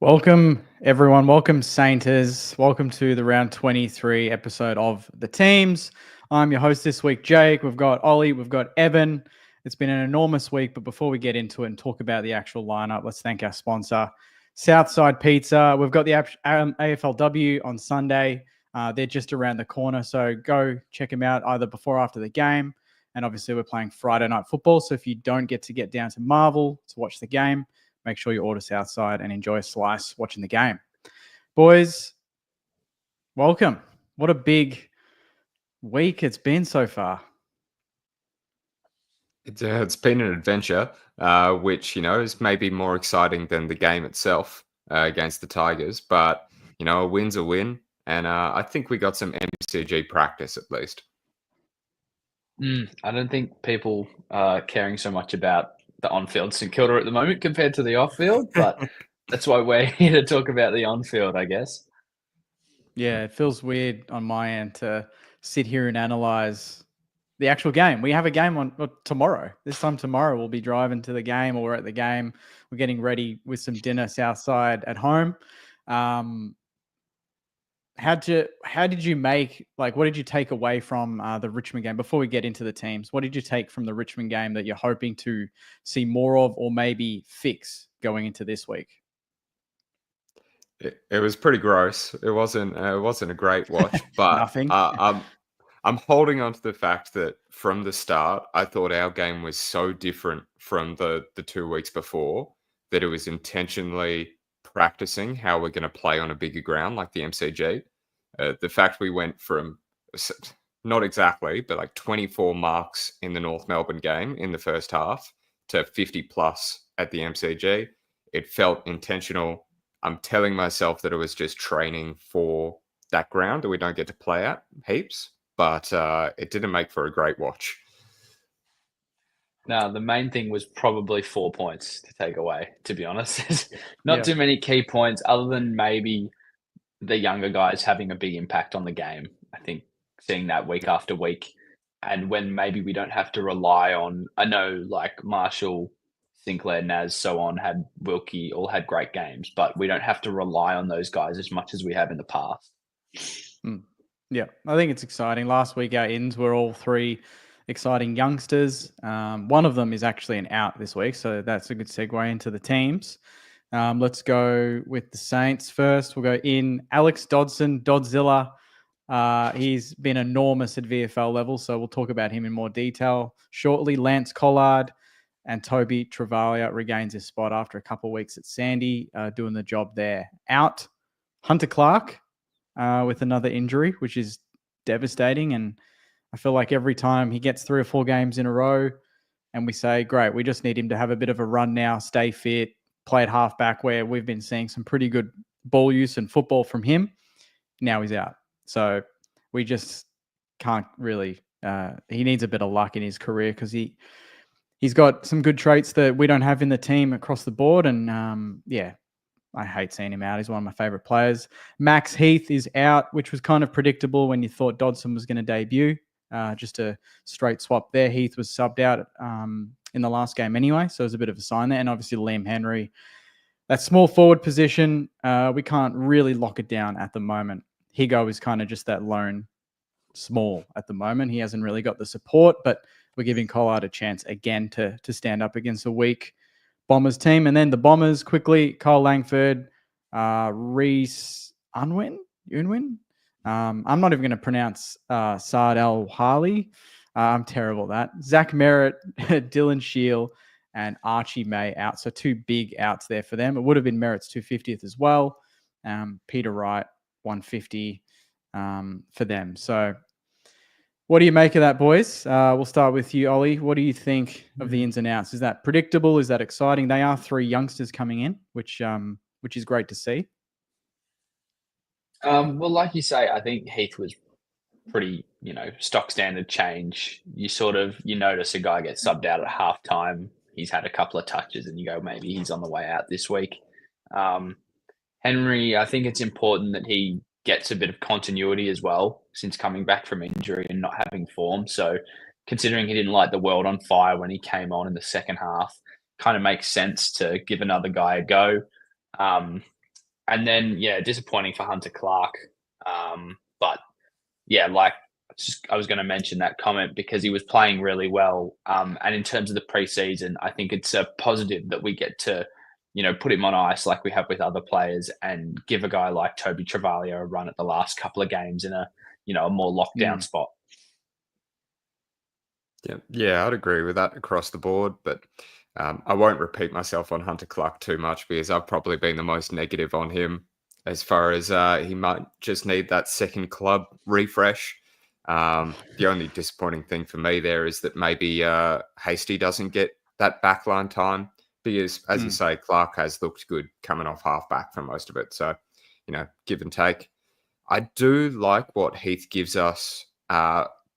Welcome, everyone. Welcome, Sainters. Welcome to the round 23 episode of The Teams. I'm your host this week, Jake. We've got Ollie. We've got Evan. It's been an enormous week, but before we get into it and talk about the actual lineup, let's thank our sponsor, Southside Pizza. We've got the AFLW on Sunday. They're just around the corner, so go check them out either before or after the game. And obviously, we're playing Friday night football, so if you don't get to get down to Marvel to watch the game, make sure you order Southside and enjoy a slice watching the game. Boys, welcome. What a big week it's been so far. It's been an adventure, which, is maybe more exciting than the game itself against the Tigers. But, a win's a win. And I think we got some MCG practice at least. I don't think people are caring so much about the on-field St Kilda at the moment compared to the off-field, but that's why we're here to talk about the on-field, I guess. Yeah, it feels weird on my end to sit here and analyze the actual game. We have a game on tomorrow. This time tomorrow we'll be driving to the game, or we're at the game. We're getting ready with some dinner Southside at home. How did you make, what did you take away from the Richmond game before we get into the teams? What did you take from the Richmond game that you're hoping to see more of or maybe fix going into this week? It was pretty gross. It wasn't a great watch, but Nothing. I'm holding on to the fact that from the start, I thought our game was so different from the 2 weeks before that it was intentionally practicing how we're going to play on a bigger ground like the MCG. The fact we went from, not exactly, but 24 marks in the North Melbourne game in the first half to 50 plus at the MCG, it felt intentional. I'm telling myself that it was just training for that ground that we don't get to play at heaps, but it didn't make for a great watch. No, the main thing was probably 4 points to take away, to be honest. Not too many key points other than maybe the younger guys having a big impact on the game. I think seeing that week after week, and when maybe we don't have to rely on, I know like Marshall, Sinclair, Naz, so on, had Wilkie, all had great games, but we don't have to rely on those guys as much as we have in the past. Yeah, I think it's exciting. Last week our ins were all three exciting youngsters. One of them is actually an out this week, so that's a good segue into the teams. Let's go with the Saints first. We'll go in Alex Dodson, Dodzilla. He's been enormous at VFL level, so we'll talk about him in more detail shortly. Lance Collard and Toby Travalia regains his spot after a couple of weeks at Sandy, doing the job there. Out, Hunter Clark with another injury, which is devastating. And I feel like every time he gets 3 or 4 games in a row and we say, great, we just need him to have a bit of a run now, stay fit, play at halfback, where we've been seeing some pretty good ball use and football from him. Now he's out. So we just can't really, he needs a bit of luck in his career because he's got some good traits that we don't have in the team across the board. And I hate seeing him out. He's one of my favorite players. Max Heath is out, which was kind of predictable when you thought Dodson was going to debut. Just a straight swap there. Heath was subbed out in the last game anyway, so it was a bit of a sign there. And obviously Liam Henry, that small forward position, we can't really lock it down at the moment. Higo is kind of just that lone small at the moment. He hasn't really got the support, but we're giving Collard a chance again to stand up against a weak Bombers team. And then the Bombers quickly, Cole Langford, Reese Unwin. I'm not even going to pronounce Saad El Harley. I'm terrible at that. Zach Merritt, Dylan Shield, and Archie May out. So 2 big outs there for them. It would have been Merritt's 250th as well. Peter Wright, 150 for them. So what do you make of that, boys? We'll start with you, Ollie. What do you think of the ins and outs? Is that predictable? Is that exciting? They are 3 youngsters coming in, which is great to see. Well, like you say, I think Heath was pretty, stock standard change. You notice a guy gets subbed out at halftime. He's had a couple of touches and you go, maybe he's on the way out this week. Henry, I think it's important that he gets a bit of continuity as well since coming back from injury and not having form. So considering he didn't light the world on fire when he came on in the second half, kind of makes sense to give another guy a go. And then, disappointing for Hunter Clark. But yeah, like I was going to mention that comment because he was playing really well. And in terms of the preseason, I think it's a positive that we get to, put him on ice like we have with other players and give a guy like Toby Travalia a run at the last couple of games in a more lockdown spot. Yeah, I'd agree with that across the board, but I won't repeat myself on Hunter Clark too much because I've probably been the most negative on him as far as he might just need that second club refresh. The only disappointing thing for me there is that maybe Hasty doesn't get that backline time because, as you say, Clark has looked good coming off halfback for most of it. So, give and take. I do like what Heath gives us.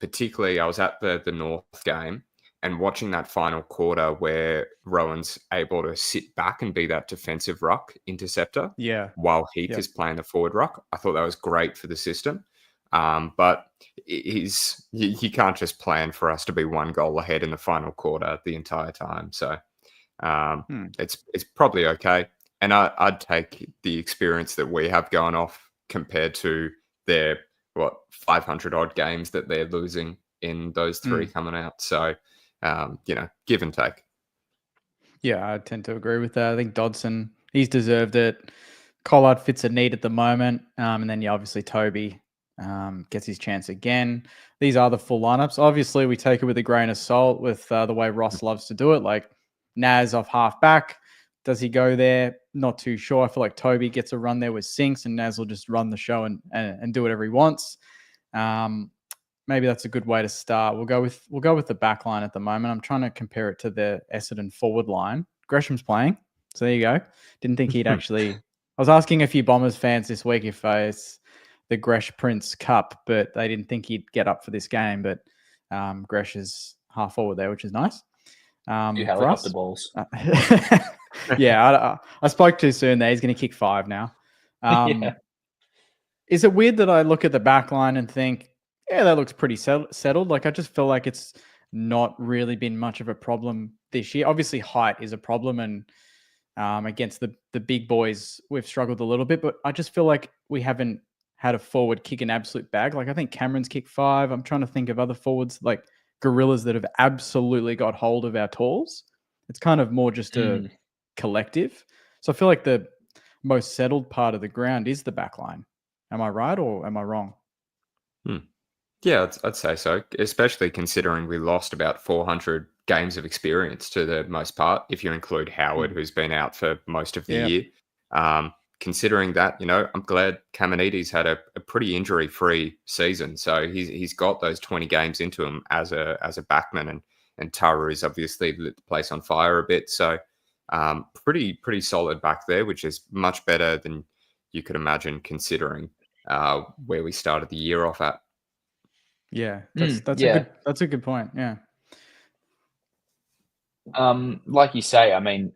Particularly, I was at the North game and watching that final quarter where Rowan's able to sit back and be that defensive ruck interceptor while Heath is playing the forward ruck. I thought that was great for the system. But you can't just plan for us to be one goal ahead in the final quarter the entire time. So it's probably okay. And I'd take the experience that we have going off compared to their 500 odd games that they're losing in those three coming out. So, give and take. Yeah, I tend to agree with that. I think Dodson, he's deserved it. Collard fits a need at the moment. And then, obviously Toby gets his chance again. These are the full lineups. Obviously, we take it with a grain of salt with the way Ross loves to do it. Like Naz off half back. Does he go there? Not too sure. I feel like Toby gets a run there with Sinks and Naz will just run the show and do whatever he wants. Maybe that's a good way to start. We'll go with the back line at the moment. I'm trying to compare it to the Essendon forward line. Gresham's playing. So there you go. Didn't think he'd actually... I was asking a few Bombers fans this week if it's the Gresh Prince Cup, but they didn't think he'd get up for this game. But Gresh is half forward there, which is nice. You helicopter balls. Yeah, I spoke too soon there. He's going to kick 5 now. Is it weird that I look at the back line and think, yeah, that looks pretty settled? Like, I just feel like it's not really been much of a problem this year. Obviously, height is a problem, and against the big boys, we've struggled a little bit, but I just feel like we haven't had a forward kick an absolute bag. Like, I think Cameron's kicked 5. I'm trying to think of other forwards, like Gorillas, that have absolutely got hold of our talls. It's kind of more just a collective. So I feel like the most settled part of the ground is the back line. Am I right or am I wrong? Yeah, I'd say so, especially considering we lost about 400 games of experience to the most part, if you include Howard, who's been out for most of the year. Considering that, I'm glad Kamanides had a pretty injury-free season. So he's got those 20 games into him as a backman, and Tara is obviously lit the place on fire a bit. So pretty solid back there, which is much better than you could imagine considering where we started the year off at. Yeah, that's a good point. Yeah. Like you say, I mean,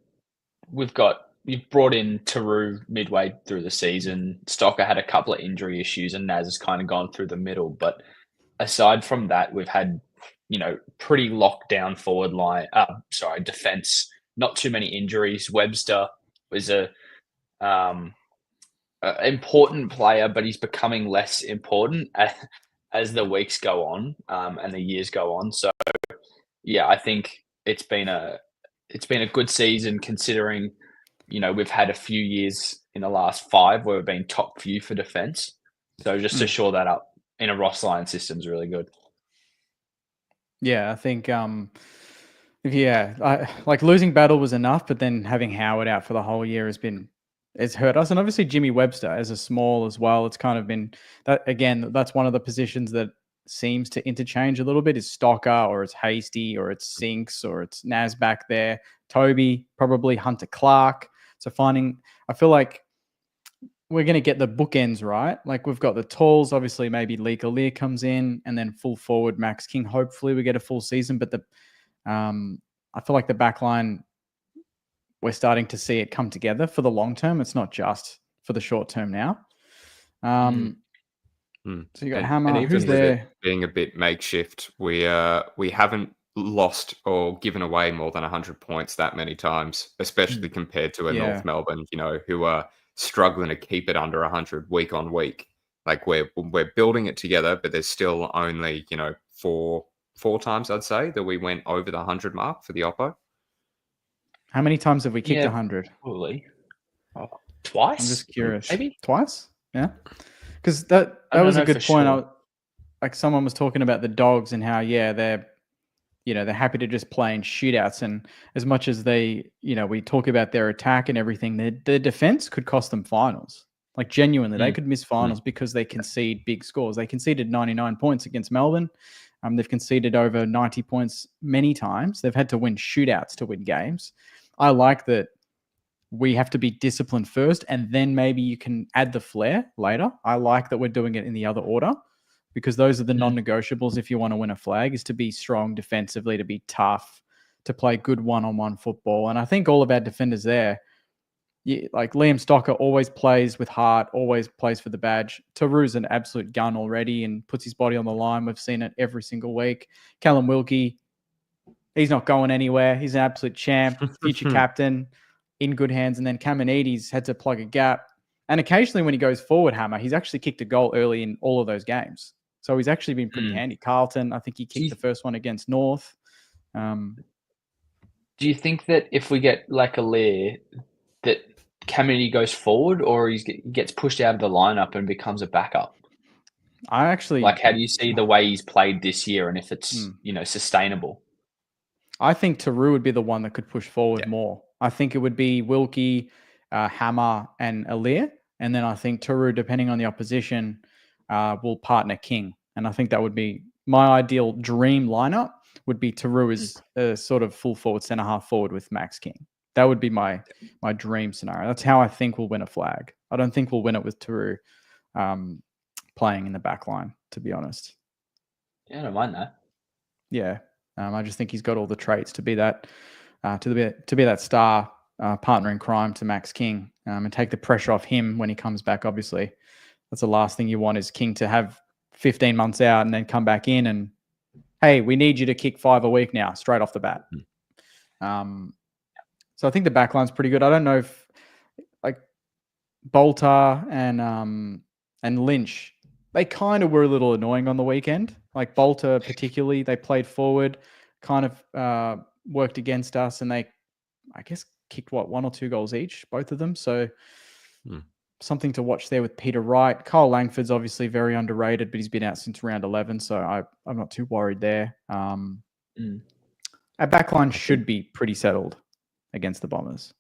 you've brought in Taru midway through the season. Stocker had a couple of injury issues, and Naz has kind of gone through the middle. But aside from that, we've had pretty locked down forward line. Defense. Not too many injuries. Webster was a important player, but he's becoming less important as the weeks go on and the years go on. So yeah, I think it's been a good season considering we've had a few years in the last 5 where we've been top few for defense. So just to shore that up in a Ross line system is really good. Yeah, I think like losing Battle was enough, but then having Howard out for the whole year it's hurt us. And obviously Jimmy Webster as a small as well. It's kind of been that again, that's one of the positions that seems to interchange a little bit, is Stocker or it's Hasty or it's Sinks or it's Naz back there. Toby, probably Hunter Clark. So I feel like we're going to get the bookends right. Like we've got the talls, obviously maybe Lee Lear comes in, and then full forward Max King. Hopefully we get a full season, but I feel like the back line, we're starting to see it come together for the long term. It's not just for the short term now. So you got Hammer, and even who's with there? It being a bit makeshift, we haven't lost or given away more than 100 points that many times, especially compared to a North Melbourne, who are struggling to keep it under 100 week on week. Like we're building it together, but there's still only, four times I'd say that we went over the 100 mark for the Oppo. How many times have we kicked Yeah. 100? Probably. Twice? I'm just curious. Maybe? Twice? Yeah. Because that I don't was a know good for point. sure. Like someone was talking about the Dogs and how, they're happy to just play in shootouts. And as much as they, we talk about their attack and everything, their defense could cost them finals. Like genuinely, they could miss finals because they concede big scores. They conceded 99 points against Melbourne. They've conceded over 90 points many times. They've had to win shootouts to win games. I like that we have to be disciplined first, and then maybe you can add the flair later. I like that we're doing it in the other order, because those are the non-negotiables if you want to win a flag, is to be strong defensively, to be tough, to play good one-on-one football. And I think all of our defenders there, like Liam Stocker always plays with heart, always plays for the badge. Taru's an absolute gun already and puts his body on the line. We've seen it every single week. Callum Wilkie, he's not going anywhere. He's an absolute champ, future captain, in good hands. And then Kamanides had to plug a gap. And occasionally when he goes forward, Hammer, he's actually kicked a goal early in all of those games. So he's actually been pretty handy. Carlton, I think he kicked the first one against North. Do you think that if we get like a Lear, that Caminiti goes forward, or he gets pushed out of the lineup and becomes a backup? I actually... Like, how do you see the way he's played this year, and if it's, sustainable? I think Taru would be the one that could push forward more. I think it would be Wilkie, Hammer, and Alir. And then I think Taru, depending on the opposition, will partner King. And I think that would be my ideal dream lineup, would be Taru as a sort of full forward, centre half forward with Max King. That would be my dream scenario. That's how I think we'll win a flag. I don't think we'll win it with Taru playing in the back line, to be honest. Yeah, I don't mind that. Yeah. I just think he's got all the traits to be that to be that star partner in crime to Max King, and take the pressure off him when he comes back. Obviously, that's the last thing you want, is King to have 15 months out and then come back in and, hey, we need you to kick 5 a week now, straight off the bat. So I think the back line's pretty good. I don't know if like Bolter and Lynch, they kind of were a little annoying on the weekend. Like Bolter particularly, they played forward, kind of worked against us, and they, I guess, kicked 1 or 2 goals each, both of them. So something to watch there with Peter Wright. Kyle Langford's obviously very underrated, but he's been out since round 11, so I'm not too worried there. Our backline should be pretty settled against the Bombers.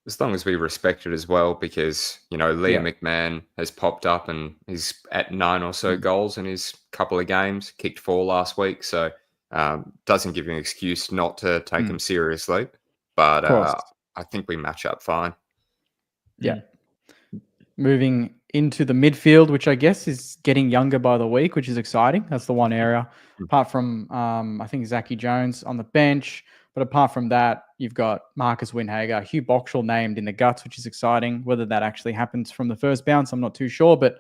As long as we respect it as well, because, Liam McMahon has popped up and he's at 9 or so goals in his couple of games, kicked 4 last week. So doesn't give you an excuse not to take him seriously. But I think we match up fine. Yeah. Moving into the midfield, which I guess is getting younger by the week, which is exciting. That's the one area. Apart from, I think, Zachy Jones on the bench. But apart from that, you've got Marcus Winhager, Hugh Boxall named in the guts, which is exciting. Whether that actually happens from the first bounce, I'm not too sure. But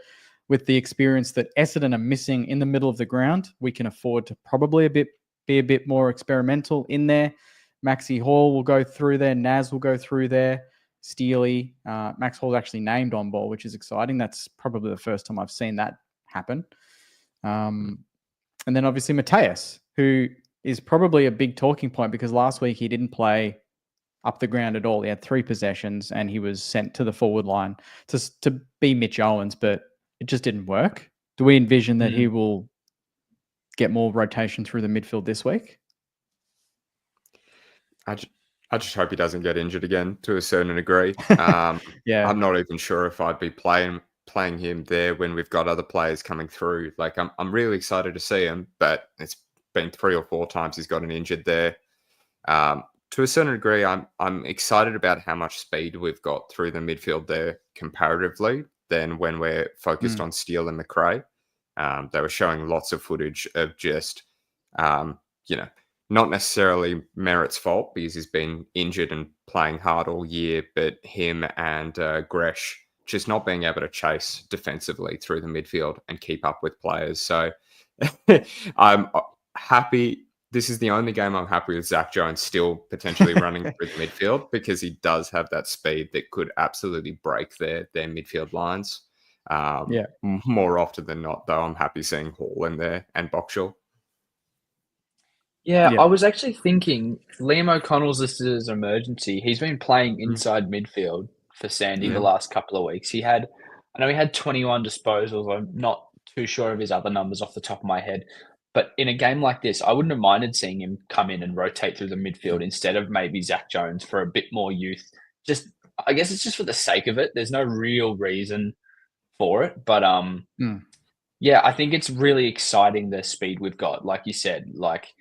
with the experience that Essendon are missing in the middle of the ground, we can afford to probably be a bit more experimental in there. Maxi Hall will go through there. Naz will go through there. Steely. Max Hall's actually named on ball, which is exciting. That's probably the first time I've seen that happen. And then obviously Mateus, who is probably a big talking point, because last week he didn't play up the ground at all. He had 3 possessions and he was sent to the forward line to be Mitch Owens, but it just didn't work. Do we envision that he will get more rotation through the midfield this week? I just hope he doesn't get injured again to a certain degree. I'm not even sure if I'd be playing him there when we've got other players coming through. Like I'm really excited to see him, but it's been 3 or 4 times he's gotten injured there. To a certain degree, I'm excited about how much speed we've got through the midfield there comparatively than when we're focused on Steele and McRae. They were showing lots of footage of just, not necessarily Merritt's fault because he's been injured and playing hard all year, but him and Gresh just not being able to chase defensively through the midfield and keep up with players. So I'm happy this is the only game I'm happy with Zach Jones still potentially running through the midfield, because he does have that speed that could absolutely break their midfield lines. More often than not, though, I'm happy seeing Hall in there and Boxall. Yeah, I was actually thinking Liam O'Connell's listed as emergency. He's been playing inside midfield for Sandy the last couple of weeks. I know he had 21 disposals. I'm not too sure of his other numbers off the top of my head. But in a game like this, I wouldn't have minded seeing him come in and rotate through the midfield instead of maybe Zach Jones for a bit more youth. I guess it's just for the sake of it. There's no real reason for it. But yeah, I think it's really exciting the speed we've got. Like you said, like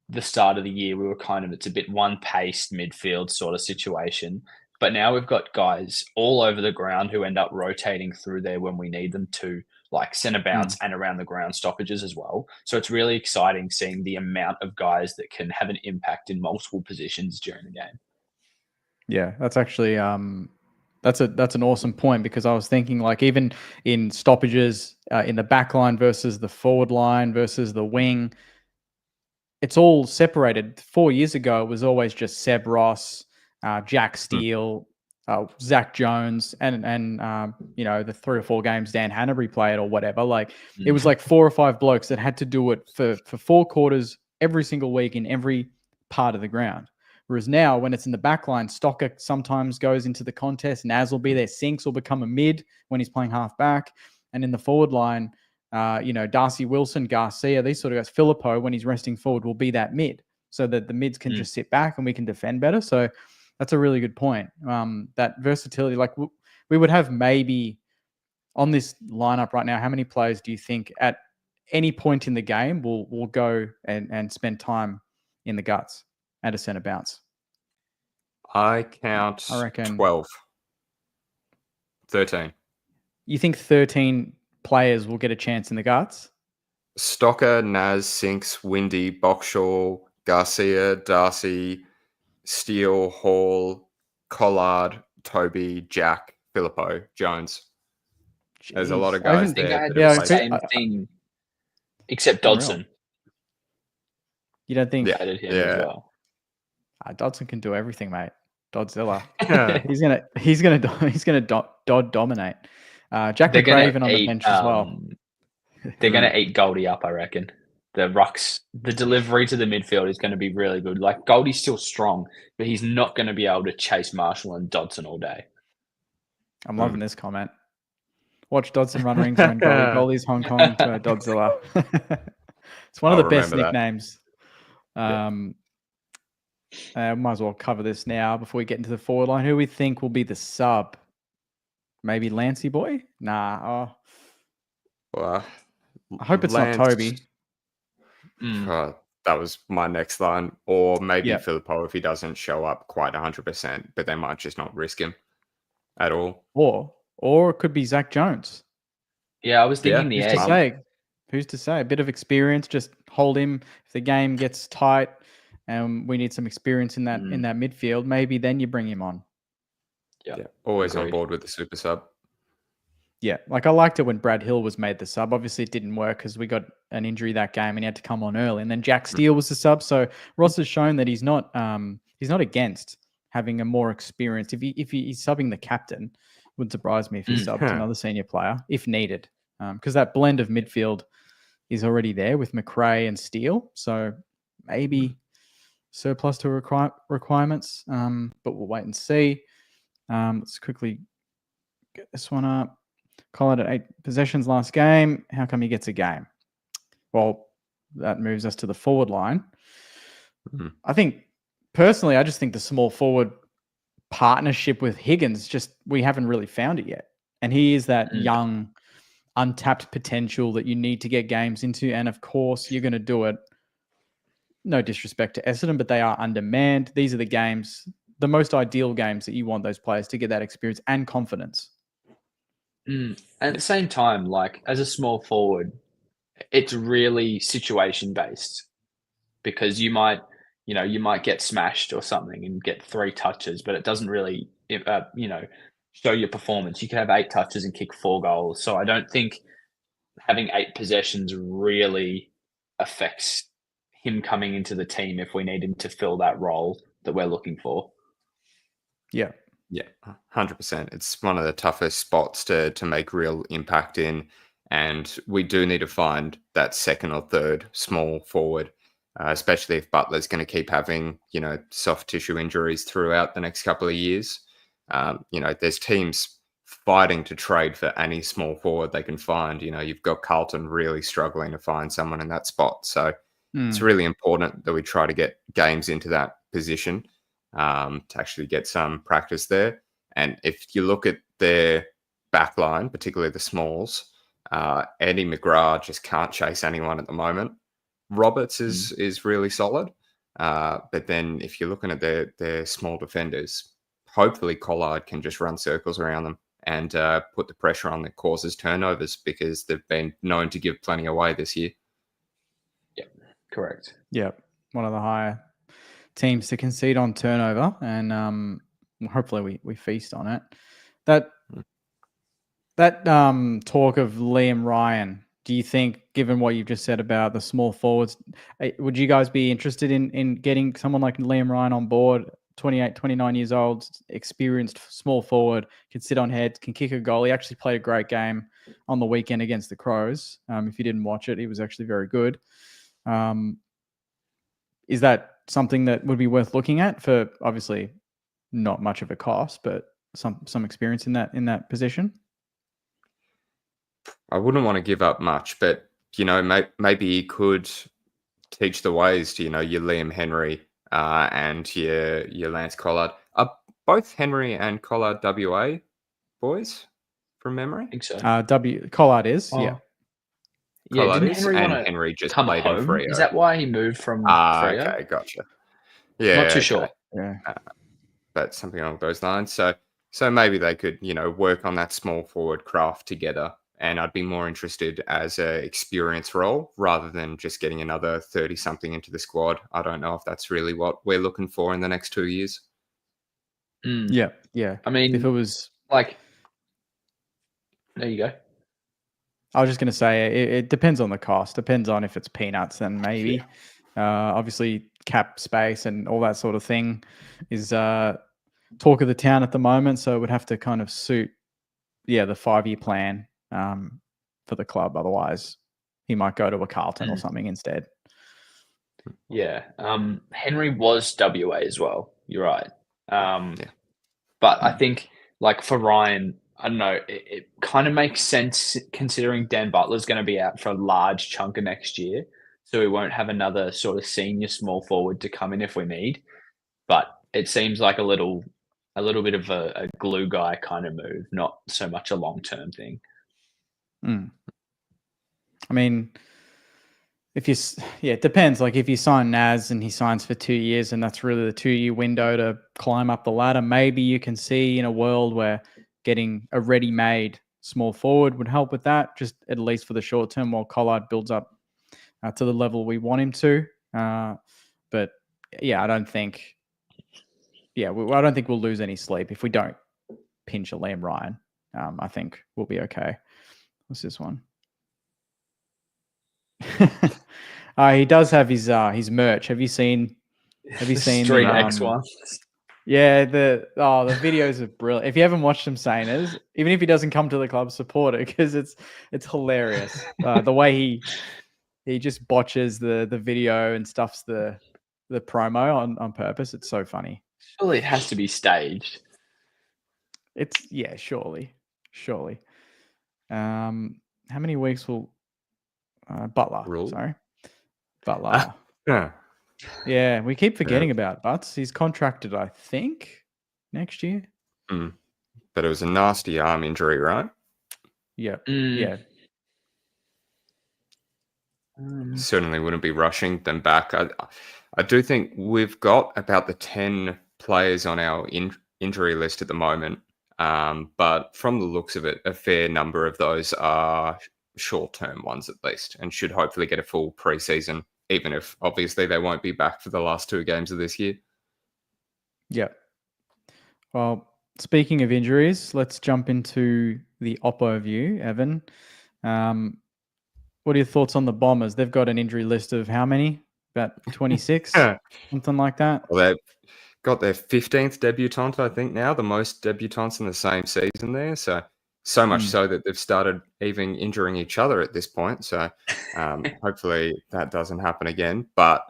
the start of the year, we were it's a bit one-paced midfield sort of situation. But now we've got guys all over the ground who end up rotating through there when we need them to, like centre bounce and around the ground stoppages as well. So it's really exciting seeing the amount of guys that can have an impact in multiple positions during the game. Yeah, that's actually that's an awesome point, because I was thinking, like, even in stoppages in the back line versus the forward line versus the wing, it's all separated. 4 years ago, it was always just Seb Ross, Jack Steele, Zach Jones, and the 3 or 4 games Dan Hanbury played or whatever. Like it was like 4 or 5 blokes that had to do it for 4 quarters every single week in every part of the ground. Whereas now, when it's in the back line, Stocker sometimes goes into the contest. Naz will be there. Sinks will become a mid when he's playing half back. And in the forward line, Darcy Wilson, Garcia, these sort of guys, Filippo, when he's resting forward, will be that mid, so that the mids can just sit back and we can defend better. So that's a really good point. That versatility, like we would have maybe on this lineup right now, how many players do you think at any point in the game will go and spend time in the guts at a centre bounce? I reckon 12. 13. You think 13 players will get a chance in the guts? Stocker, Naz, Sinks, Windy, Boxall, Garcia, Darcy, Steele, Hall, Collard, Toby, Jack, Filippo, Jones. Jeez. There's a lot of guys I think there. I had the same thing, except Dodson. You don't think? I added him as well. Dodson can do everything, mate. Dodzilla. he's gonna dominate. Jack McCraven on the bench as well. They're going to eat Goldie up, I reckon. The delivery to the midfield is going to be really good. Like, Goldie's still strong, but he's not going to be able to chase Marshall and Dodson all day. I'm loving this comment. Watch Dodson run rings around Goldie. Goldie's Hong Kong to Dodzilla. It's one of the best nicknames. Might as well cover this now before we get into the forward line. Who we think will be the sub? Maybe Lancey boy? Nah. Well, I hope it's not Toby. That was my next line. Or maybe Filippo if he doesn't show up quite 100%, but they might just not risk him at all. Or it could be Zach Jones. Yeah, I was thinking the egg. Who's to say? A bit of experience, just hold him. If the game gets tight and we need some experience in that midfield, maybe then you bring him on. Yeah. Always on board with the super sub. Yeah, like I liked it when Brad Hill was made the sub. Obviously, it didn't work because we got an injury that game and he had to come on early. And then Jack Steele was the sub. So Ross has shown that he's not against having a more experienced. If he's subbing the captain, wouldn't surprise me if he subbed another senior player if needed, because that blend of midfield is already there with McRae and Steele. So maybe surplus to requirements, but we'll wait and see. Let's quickly get this one up. Collard at 8 possessions last game. How come he gets a game? Well, that moves us to the forward line. I think, personally, I just think the small forward partnership with Higgins, we haven't really found it yet. And he is that young, untapped potential that you need to get games into. And of course, you're going to do it. No disrespect to Essendon, but they are undermanned. These are the games, the most ideal games that you want those players to get that experience and confidence. At the same time, like as a small forward, it's really situation based, because you might get smashed or something and get 3 touches, but it doesn't really, show your performance. You can have 8 touches and kick 4 goals. So I don't think having 8 possessions really affects him coming into the team if we need him to fill that role that we're looking for. Yeah. Yeah, 100%. It's one of the toughest spots to make real impact in, and we do need to find that second or third small forward, especially if Butler's going to keep having, soft tissue injuries throughout the next couple of years. There's teams fighting to trade for any small forward they can find. You've got Carlton really struggling to find someone in that spot. So it's really important that we try to get games into that position to actually get some practice there. And if you look at their back line, particularly the smalls, Eddie McGrath just can't chase anyone at the moment. Roberts is really solid. But then if you're looking at their small defenders, hopefully Collard can just run circles around them and put the pressure on that causes turnovers, because they've been known to give plenty away this year. Yeah, correct. Yeah, one of the higher teams to concede on turnover, and hopefully we feast on it. That talk of Liam Ryan, do you think, given what you've just said about the small forwards, would you guys be interested in getting someone like Liam Ryan on board? 28, 29 years old, experienced small forward, can sit on heads, can kick a goal. He actually played a great game on the weekend against the Crows. If you didn't watch it, he was actually very good. Is that something that would be worth looking at for, obviously not much of a cost, but some experience in that position? I wouldn't want to give up much, but maybe he could teach the ways to your Liam Henry and your Lance Collard. Are both Henry and Collard WA boys from memory? I think so. Collard is, yeah. Yeah, Collard didn't is, Henry and want to Henry just come played in home? Freo. Is that why he moved from Freo? Okay, gotcha. Yeah, Not too sure. Yeah. But something along those lines. So maybe they could, work on that small forward craft together. And I'd be more interested as a experience role rather than just getting another 30-something into the squad. I don't know if that's really what we're looking for in the next 2 years. Yeah. I mean, if it was like, there you go. I was just going to say it depends on the cost. Depends on if it's peanuts, then maybe. Obviously, cap space and all that sort of thing is talk of the town at the moment. So it would have to kind of suit, the 5-year plan for the club. Otherwise, he might go to a Carlton or something instead. Yeah. Henry was WA as well. You're right. But I think, like, for Ryan, I don't know, it kind of makes sense considering Dan Butler's going to be out for a large chunk of next year. So we won't have another sort of senior small forward to come in if we need. But it seems like a little bit of a glue guy kind of move, not so much a long-term thing. I mean, it depends. Like if you sign Naz and he signs for 2 years and that's really the 2-year window to climb up the ladder, maybe you can see in a world where getting a ready-made small forward would help with that, just at least for the short term while Collard builds up to the level we want him to. But yeah, I don't think we'll lose any sleep if we don't pinch a Liam Ryan. I think we'll be okay. What's this one? He does have his merch. Have you seen Street X ones? Yeah, the videos are brilliant. If you haven't watched them, Sainers, even if he doesn't come to the club, support it because it's hilarious. The way he just botches the video and stuffs the promo on purpose. It's so funny. Surely it has to be staged. Surely. How many weeks will Butler? Rule? Sorry, Butler. Yeah. Yeah, we keep forgetting about Butts. He's contracted, I think, next year. But it was a nasty arm injury, right? Yeah. Yeah. Certainly wouldn't be rushing them back. I do think we've got about the 10 players on our injury list at the moment. But from the looks of it, a fair number of those are short-term ones at least, and should hopefully get a full preseason, even if obviously they won't be back for the last 2 games of this year. Yeah. Well, speaking of injuries, let's jump into the Oppo view, Evan. What are your thoughts on the Bombers? They've got an injury list of how many? about 26, something like that. Well, they've got their 15th debutant, I think now, the most debutants in the same season there. So much so that they've started even injuring each other at this point. So hopefully that doesn't happen again. But,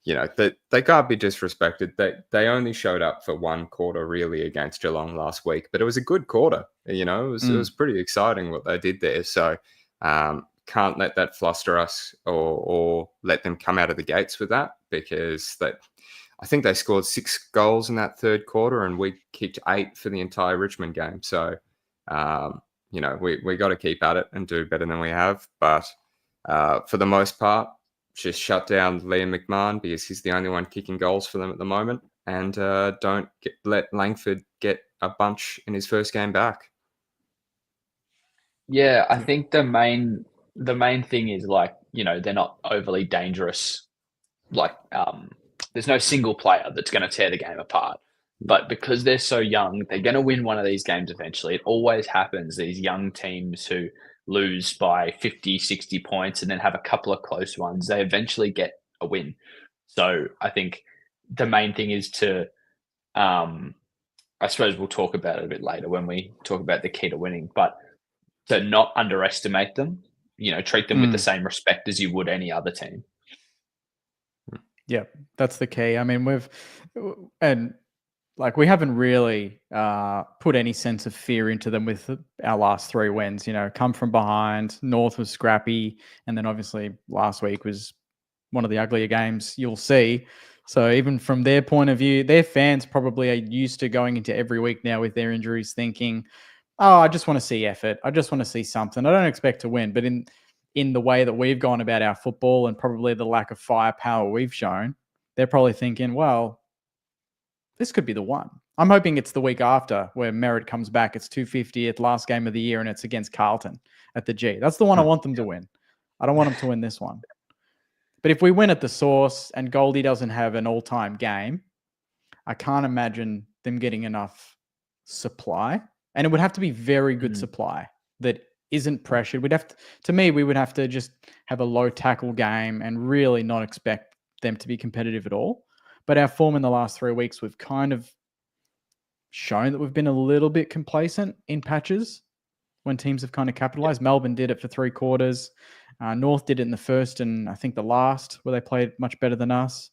they can't be disrespected. They only showed up for one quarter really against Geelong last week, but it was a good quarter. It was pretty exciting what they did there. So can't let that fluster us or let them come out of the gates with that, because I think they scored 6 goals in that third quarter and we kicked 8 for the entire Richmond game. So, we got to keep at it and do better than we have. But for the most part, just shut down Liam McMahon, because he's the only one kicking goals for them at the moment. And don't let Langford get a bunch in his first game back. Yeah, I think the main thing is, they're not overly dangerous. There's no single player that's going to tear the game apart. But because they're so young, they're going to win one of these games eventually. It always happens. These young teams who lose by 50, 60 points and then have a couple of close ones, they eventually get a win. So I think the main thing is to, I suppose we'll talk about it a bit later when we talk about the key to winning, but to not underestimate them, treat them with the same respect as you would any other team. Yeah, that's the key. I mean, we haven't really put any sense of fear into them with our last 3 wins. Come from behind. North was scrappy, and then obviously last week was one of the uglier games you'll see. So even from their point of view, their fans probably are used to going into every week now with their injuries thinking, oh, I just want to see effort. I just want to see something. I don't expect to win. But in the way that we've gone about our football and probably the lack of firepower we've shown, they're probably thinking, well, this could be the one. I'm hoping it's the week after where Merritt comes back. It's 250th, last game of the year, and it's against Carlton at the G. That's the one I want them to win. I don't want them to win this one. But if we win at the Source and Goldie doesn't have an all-time game, I can't imagine them getting enough supply. And it would have to be very good supply that isn't pressured. We would have to just have a low tackle game and really not expect them to be competitive at all. But our form in the last 3 weeks, we've kind of shown that we've been a little bit complacent in patches when teams have kind of capitalized. Melbourne did it for 3 quarters. North did it in the first and I think the last, where they played much better than us.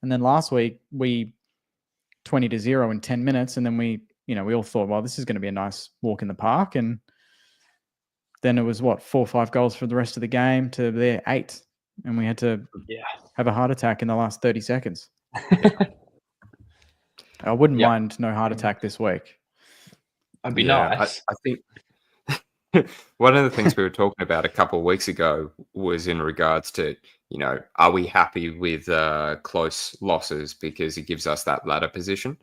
And then last week, we 20-0 in 10 minutes. And then we all thought, well, this is going to be a nice walk in the park. And then it was 4 or 5 goals for the rest of the game to their 8. And we had to have a heart attack in the last 30 seconds. I wouldn't mind no heart attack this week. That'd be nice. I think one of the things we were talking about a couple of weeks ago was in regards to, are we happy with close losses because it gives us that ladder position?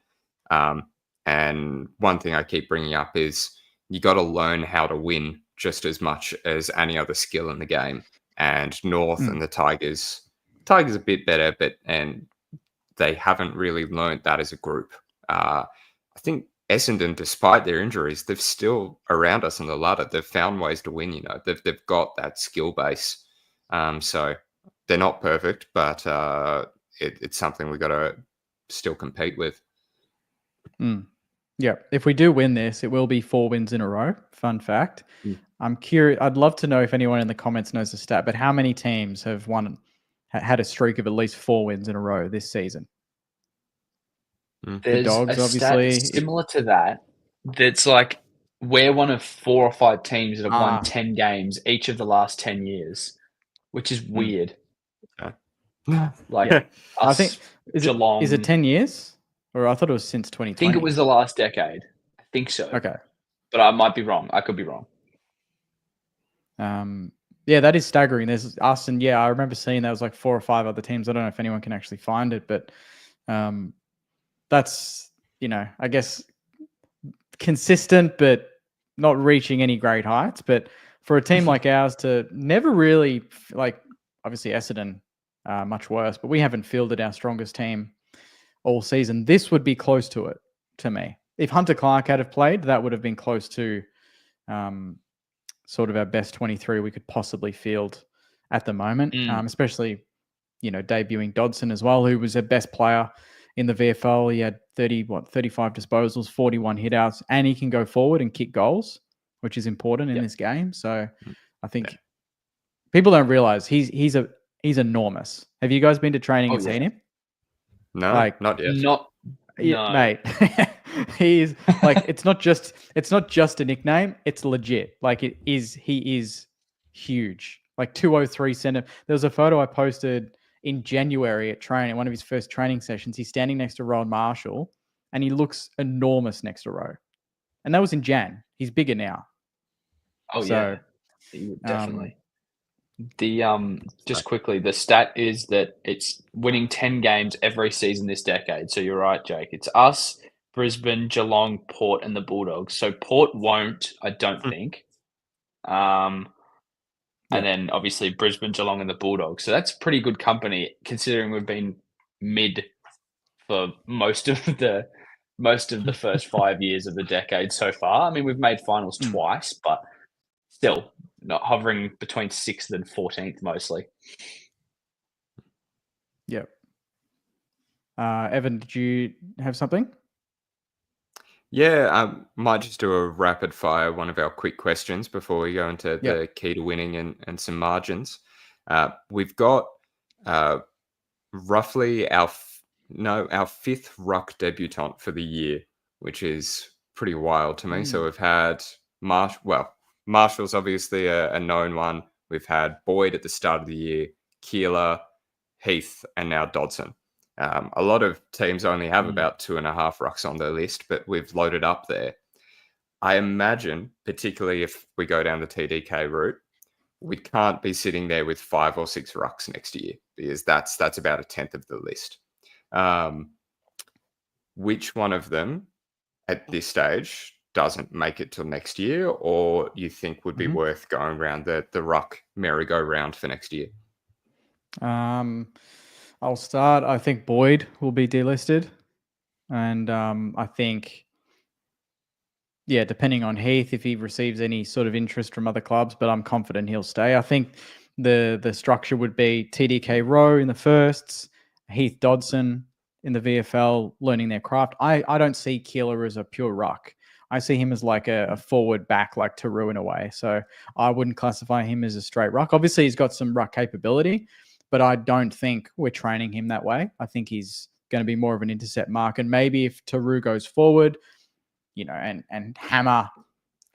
And one thing I keep bringing up is you got to learn how to win just as much as any other skill in the game. And North and the Tigers a bit better, and they haven't really learned that as a group. I think Essendon, despite their injuries, they're still around us on the ladder. They've found ways to win. They've got that skill base. So they're not perfect, but it's something we got to still compete with. Yeah, if we do win this, it will be 4 wins in a row. Fun fact. I'm curious. I'd love to know if anyone in the comments knows the stat, but how many teams have had a streak of at least 4 wins in a row this season? There's the Dogs, a obviously. Stat similar to that. That's like we're one of 4 or 5 teams that have won 10 games each of the last 10 years, which is weird. I think Geelong. Is it 10 years? Or I thought it was since 2020. I think it was the last decade. I think so. Okay. But I might be wrong. I could be wrong. Yeah, that is staggering. There's us and I remember seeing that was like 4 or 5 other teams. I don't know if anyone can actually find it, but that's, I guess consistent, but not reaching any great heights. But for a team like ours to never really, obviously Essendon, much worse, but we haven't fielded our strongest team all season. This would be close to it to me. If Hunter Clark had have played, that would have been close to sort of our best 23 we could possibly field at the moment, especially, debuting Dodson as well, who was their best player in the VFL. He had 35 disposals, 41 hitouts, and he can go forward and kick goals, which is important in this game. So I think people don't realize he's enormous. Have you guys been to training and seen him? No, not yet. No. Mate. He's like, it's not just a nickname, it's legit. Like he is huge. Like 203 centimeters. There was a photo I posted in January at training, one of his first training sessions. He's standing next to Ron Marshall and he looks enormous next to Rowe. And that was in Jan. He's bigger now. Definitely. Just quickly, the stat is that it's winning 10 games every season this decade. So you're right, Jake. It's us, Brisbane, Geelong, Port, and the Bulldogs. So Port won't, I don't think. And then obviously Brisbane, Geelong, and the Bulldogs. So that's pretty good company considering we've been mid for most of the first 5 years of the decade so far. I mean, we've made finals twice, but still not hovering between 6th and 14th mostly. Yep. Evan, did you have something? Yeah, I might just do a rapid fire, one of our quick questions before we go into the key to winning and some margins. We've got roughly our 5th ruck debutant for the year, which is pretty wild to me. So we've had Marshall's obviously a known one. We've had Boyd at the start of the year, Keeler, Heath, and now Dodson. A lot of teams only have about 2.5 rucks on their list, but we've loaded up there. I imagine, particularly if we go down the TDK route, we can't be sitting there with 5 or 6 rucks next year because that's about a 10th of the list. Which one of them at this stage doesn't make it till next year, or you think would be worth going around the ruck merry-go-round for next year? I'll start. I think Boyd will be delisted. And I think, depending on Heath, if he receives any sort of interest from other clubs, but I'm confident he'll stay. I think the structure would be TDK Rowe in the firsts, Heath Dodson in the VFL learning their craft. I don't see Keeler as a pure ruck. I see him as like a forward back, like Taru in a way. So I wouldn't classify him as a straight ruck. Obviously, he's got some ruck capability, but I don't think we're training him that way. I think he's going to be more of an intercept mark. And maybe if Taru goes forward, and Hammer,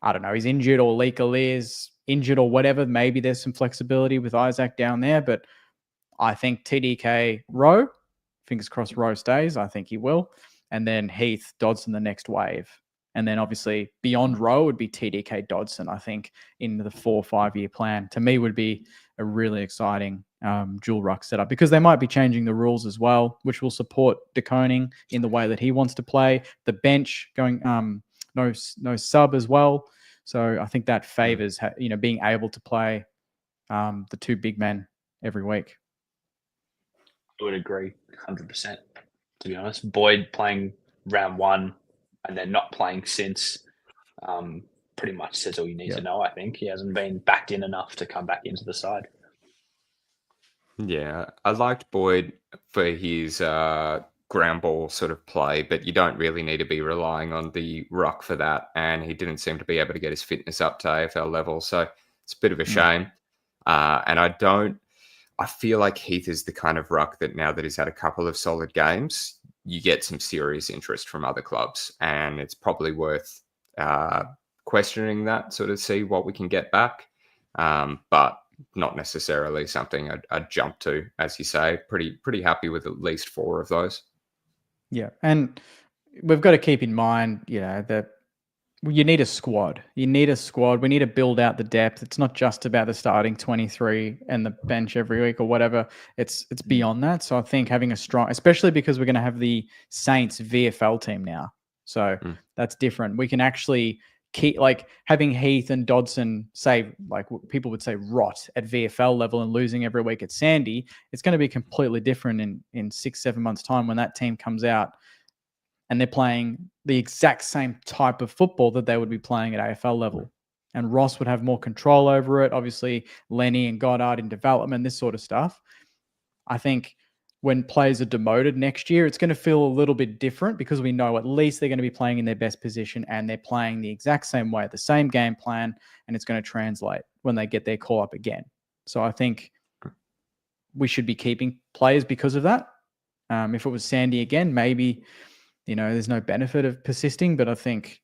I don't know, he's injured or Leaker is injured or whatever, maybe there's some flexibility with Isaac down there. But I think TDK Rowe, fingers crossed Rowe stays. I think he will. And then Heath, Dodson the next wave. And then obviously beyond Rowe would be TDK Dodson, I think, in the 4 or 5 year plan. To me would be a really exciting dual ruck setup because they might be changing the rules as well, which will support De Koning in the way that he wants to play. The bench going no sub as well. So I think that favors being able to play the 2 big men every week. I would agree 100%, to be honest. Boyd playing round 1 and then not playing since pretty much says all you need to know, I think. He hasn't been backed in enough to come back into the side. Yeah, I liked Boyd for his ground ball sort of play, but you don't really need to be relying on the ruck for that. And he didn't seem to be able to get his fitness up to AFL level. So it's a bit of a shame. And I feel like Heath is the kind of ruck that now that he's had a couple of solid games, you get some serious interest from other clubs. And it's probably worth questioning that, sort of see what we can get back. But not necessarily something I'd jump to, as you say. Pretty happy with at least 4 of those. Yeah, and we've got to keep in mind, that you need a squad. We need to build out the depth. It's not just about the starting 23 and the bench every week or whatever. It's beyond that. So I think having a strong, especially because we're going to have the Saints VFL team now. So that's different. We can actually keep, like, having Heath and Dodson say, like people would say, rot at VFL level and losing every week at Sandy. It's going to be completely different in 6-7 months' time when that team comes out and they're playing the exact same type of football that they would be playing at AFL level. And Ross would have more control over it. Obviously, Lenny and Goddard in development, this sort of stuff. I think when players are demoted next year, it's going to feel a little bit different because we know at least they're going to be playing in their best position and they're playing the exact same way, the same game plan, and it's going to translate when they get their call up again. So I think we should be keeping players because of that. If it was Sandy again, maybe, there's no benefit of persisting, but I think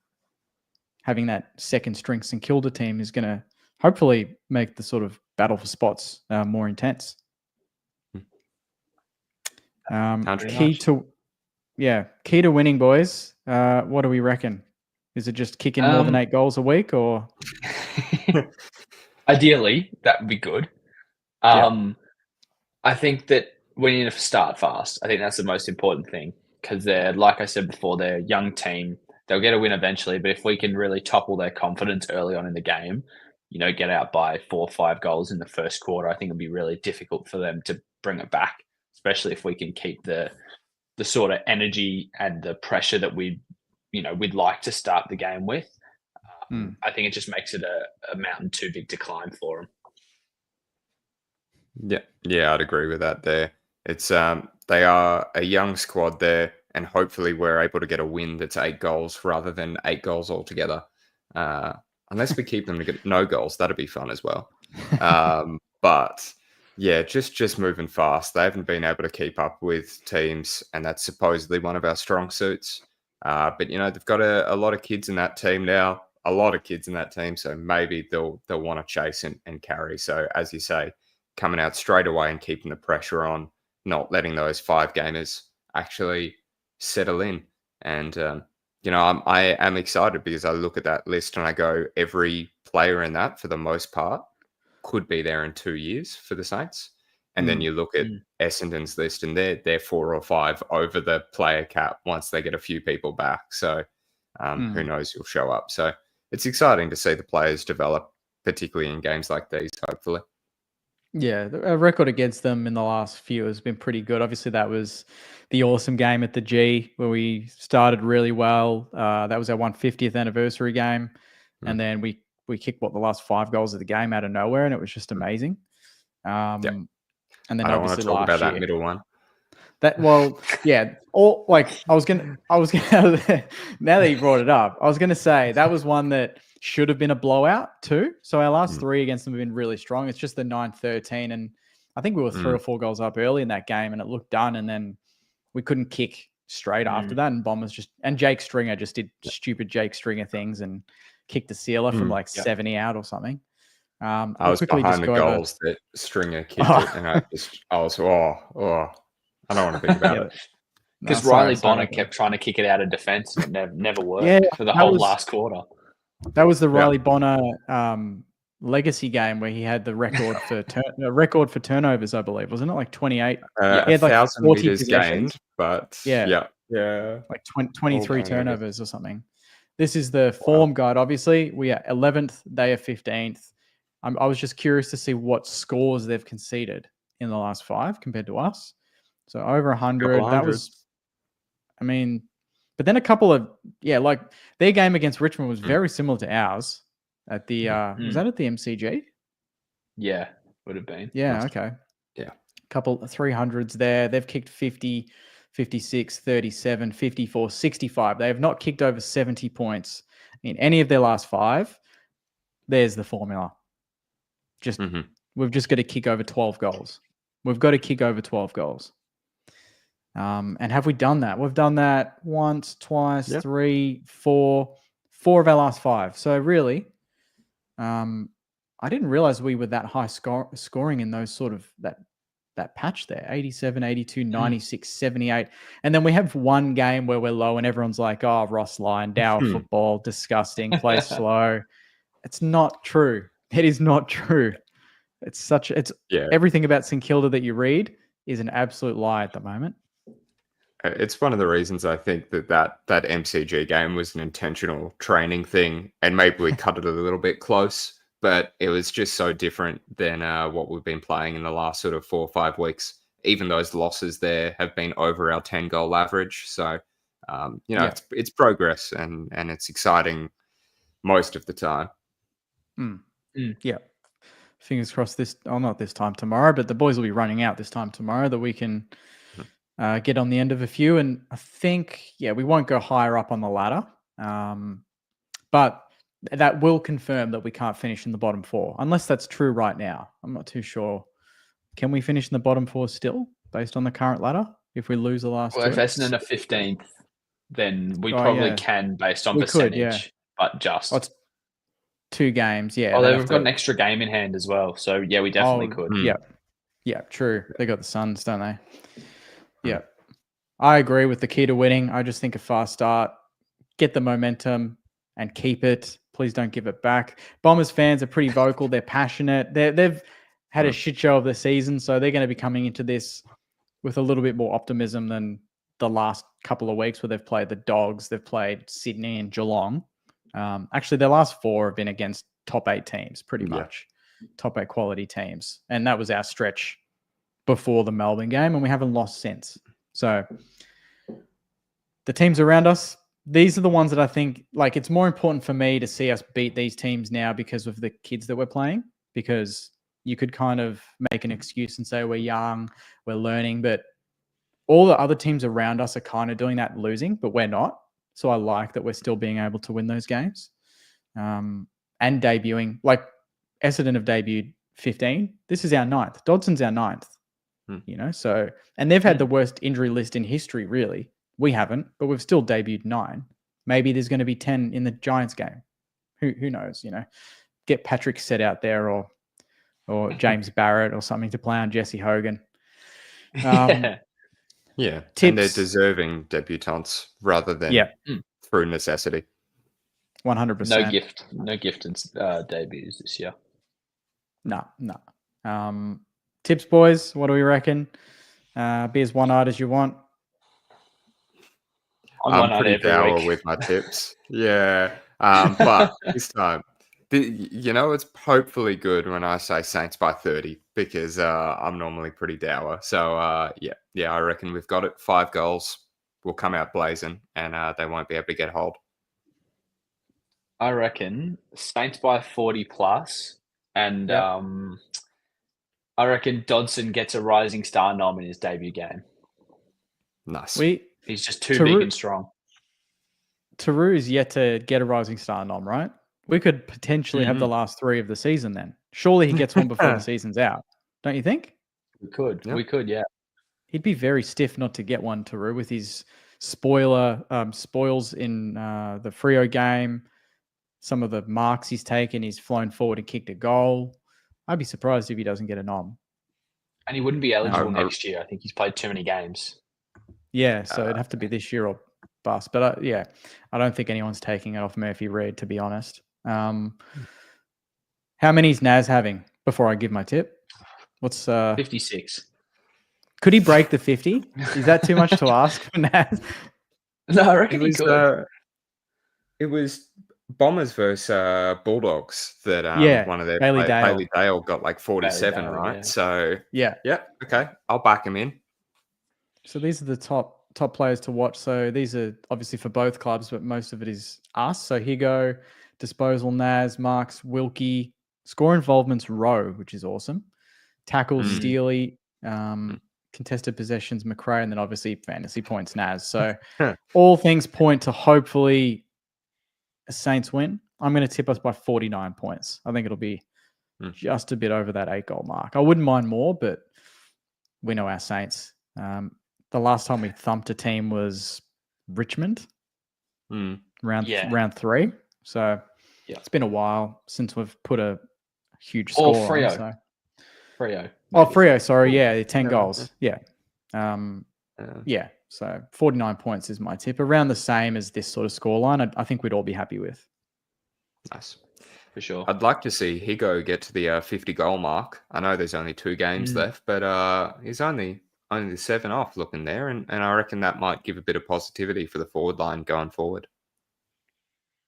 having that second string St Kilda team is going to hopefully make the sort of battle for spots more intense. Key to winning, boys. What do we reckon? Is it just kicking more than 8 goals a week, or? Ideally, that would be good. I think that we need to start fast. I think that's the most important thing because they're, like I said before, they're a young team. They'll get a win eventually, but if we can really topple their confidence early on in the game, get out by 4 or 5 goals in the first quarter, I think it'll be really difficult for them to bring it back, especially if we can keep the sort of energy and the pressure that we'd like to start the game with. I think it just makes it a mountain too big to climb for them. Yeah, I'd agree with that there. It's they are a young squad there, and hopefully we're able to get a win that's 8 goals rather than 8 goals altogether. Unless we keep them to get no goals, that'd be fun as well. But yeah, just moving fast. They haven't been able to keep up with teams, and that's supposedly one of our strong suits. But they've got a lot of kids in that team now. A lot of kids in that team, so maybe they'll want to chase and carry. So as you say, coming out straight away and keeping the pressure on, not letting those 5 gamers actually settle in. And I am excited because I look at that list and I go, every player in that, for the most part, could be there in 2 years for the Saints. And then you look at Essendon's list and they're 4 or 5 over the player cap once they get a few people back. So who knows who'll show up. So it's exciting to see the players develop, particularly in games like these, hopefully. Yeah, the record against them in the last few has been pretty good. Obviously, that was the awesome game at the G where we started really well. That was our 150th anniversary game. And then we kicked, the last 5 goals of the game out of nowhere, and it was just amazing. And then I don't want to talk about that middle one. I was gonna now that you brought it up, I was gonna say that was one that should have been a blowout too. So our last 3 against them have been really strong. It's just the 9-13, and I think we were 3 or 4 goals up early in that game, and it looked done. And then we couldn't kick straight after that, and Bombers and Jake Stringer just did stupid Jake Stringer things and kicked a sealer from 70 out or something. I was behind the goals that Stringer kicked it, and I was I don't want to think about it. Because Riley Bonner kept trying to kick it out of defence and it never worked for the whole last quarter. That was the Riley Bonner legacy game where he had the record for turnovers, I believe, wasn't it? Like 28. He had like 1,000 meters gained, but like 23 turnovers or something. This is the form guide. Obviously, we are 11th. They are 15th. I was just curious to see what scores they've conceded in the last 5 compared to us. So over 100. That was, but then a couple of, like their game against Richmond was very similar to ours at the, was that at the MCG? Yeah, would have been. Yeah, okay. Yeah. Couple 300s there. They've kicked 50, 56, 37, 54, 65. They have not kicked over 70 points in any of their last 5. There's the formula. We've just got to kick over 12 goals. We've got to kick over 12 goals. And have we done that? We've done that once, twice, 3, 4 of our last 5. So really, I didn't realize we were that high scoring in those sort of that patch there, 87, 82, 96, 78. And then we have one game where we're low and everyone's like, oh, Ross Lyon, dour football, disgusting, play slow. It's not true. It is not true. Everything about St Kilda that you read is an absolute lie at the moment. It's one of the reasons I think that MCG game was an intentional training thing, and maybe we cut it a little bit close, but it was just so different than what we've been playing in the last sort of 4 or 5 weeks. Even those losses there have been over our 10-goal average. So, it's progress and it's exciting most of the time. Yeah. fingers crossed not this time tomorrow, but the boys will be running out this time tomorrow that we can get on the end of a few. And I think, we won't go higher up on the ladder. But that will confirm that we can't finish in the bottom 4, unless that's true right now. I'm not too sure. Can we finish in the bottom 4 still, based on the current ladder, if we lose the last Well, two? if Essendon are 15th, then we probably can based on percentage, but just. It's 2 games, Oh, they've got an extra game in hand as well. So, we definitely could. Yeah, true. They got the Suns, don't they? Yeah. I agree with the key to winning. I just think a fast start, get the momentum, and keep it. Please don't give it back. Bombers fans are pretty vocal. They're passionate. They've had a shit show of the season, so they're going to be coming into this with a little bit more optimism than the last couple of weeks where they've played the Dogs, they've played Sydney and Geelong. Actually, their last 4 have been against top 8 teams, pretty much. Top 8 quality teams. And that was our stretch before the Melbourne game, and we haven't lost since. So the teams around us, these are the ones that I think, it's more important for me to see us beat these teams now because of the kids that we're playing, because you could kind of make an excuse and say we're young, we're learning, but all the other teams around us are kind of doing that losing, but we're not. So I like that we're still being able to win those games and debuting. Essendon have debuted 15. This is our 9th. Dodson's our 9th, so, and they've had the worst injury list in history, really. We haven't, but we've still debuted 9. Maybe there's going to be 10 in the Giants game. Who knows? Get Patrick Set out there or James Barrett or something to play on Jesse Hogan. Yeah, tips. And they're deserving debutants rather than through necessity. 100%. No gifted debuts this year. No. Tips, boys. What do we reckon? Be as one-eyed as you want. I'm pretty dour with my tips. But this time, it's hopefully good when I say Saints by 30 because I'm normally pretty dour. So, I reckon we've got it. 5 goals. We'll come out blazing and they won't be able to get hold. I reckon Saints by 40 plus. And I reckon Dodson gets a Rising Star nom in his debut game. Nice. He's just too big and strong. Taru is yet to get a Rising Star nom, right? We could potentially have the last 3 of the season then. Surely he gets one before the season's out. Don't you think? We could. Yep. We could, yeah. He'd be very stiff not to get one, Taru, with his spoils in the Freo game. Some of the marks he's taken, he's flown forward and kicked a goal. I'd be surprised if he doesn't get a nom. And he wouldn't be eligible next year. I think he's played too many games. Yeah, so it'd have to be this year or bust. But I don't think anyone's taking it off Murphy Reid, to be honest. How many is Naz having before I give my tip? What's 56? Could he break the 50? Is that too much to ask for Naz? No, I reckon he could. It was Bombers versus Bulldogs that one of their Bailey Dale got 47, right? Yeah. So okay, I'll back him in. So these are the top players to watch. So these are obviously for both clubs, but most of it is us. So Higo, disposal Naz, Marks, Wilkie, score involvements Rowe, which is awesome. Tackles Steely, contested possessions McRae, and then obviously fantasy points Naz. So all things point to hopefully a Saints win. I'm going to tip us by 49 points. I think it'll be just a bit over that 8-goal mark. I wouldn't mind more, but we know our Saints. The last time we thumped a team was Richmond, round 3. So it's been a while since we've put a huge score Freo. on. So. Freo. Oh, Freo, sorry. 10 goals. Yeah. So 49 points is my tip. Around the same as this sort of scoreline, I think we'd all be happy with. Nice. For sure. I'd like to see Higo get to the 50-goal mark. I know there's only 2 games left, but he's only 7 off looking there, and I reckon that might give a bit of positivity for the forward line going forward.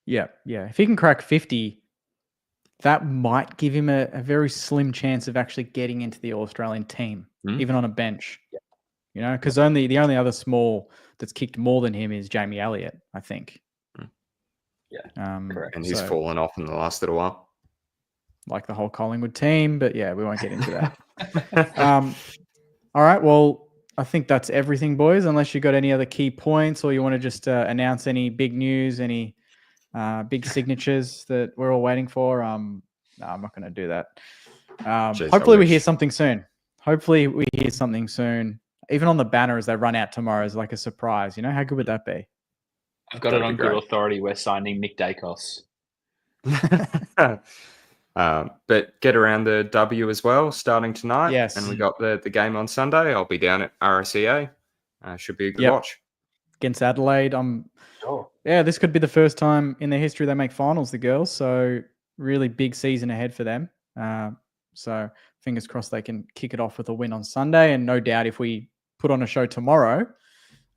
Yeah. If he can crack 50, that might give him a very slim chance of actually getting into the All-Australian team, even on a bench. Because the only other small that's kicked more than him is Jamie Elliott, I think. Correct. And he's fallen off in the last little while. like the whole Collingwood team. But yeah, we won't get into that. All right. Well, I think that's everything, boys. Unless you got any other key points, or you want to just announce any big news, any big signatures that we're all waiting for. No, I'm not going to do that. Jeez, hopefully I we hear wish. something soon. Hopefully we hear something soon. Even on the banner as they run out tomorrow as like a surprise. You know, how good would that be? I've got That'd it be on good great. authority. We're signing Nick Dacos. But get around the W as well, starting tonight. Yes. And we got the game on Sunday. I'll be down at RSEA. Should be a good Yep. watch. Against Adelaide. Sure. Yeah, this could be the first time in their history they make finals, the girls. So really big season ahead for them. So fingers crossed they can kick it off with a win on Sunday. And no doubt if we put on a show tomorrow,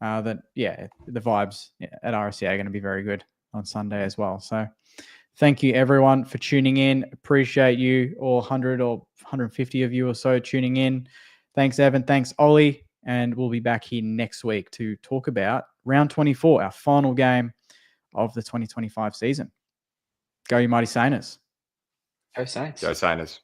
that, yeah, the vibes at RSCA are going to be very good on Sunday as well. So thank you, everyone, for tuning in. Appreciate you, all 100 or 150 of you or so tuning in. Thanks, Evan. Thanks, Ollie. And we'll be back here next week to talk about round 24, our final game of the 2025 season. Go, you mighty Saints. Go Saints. Go Saints.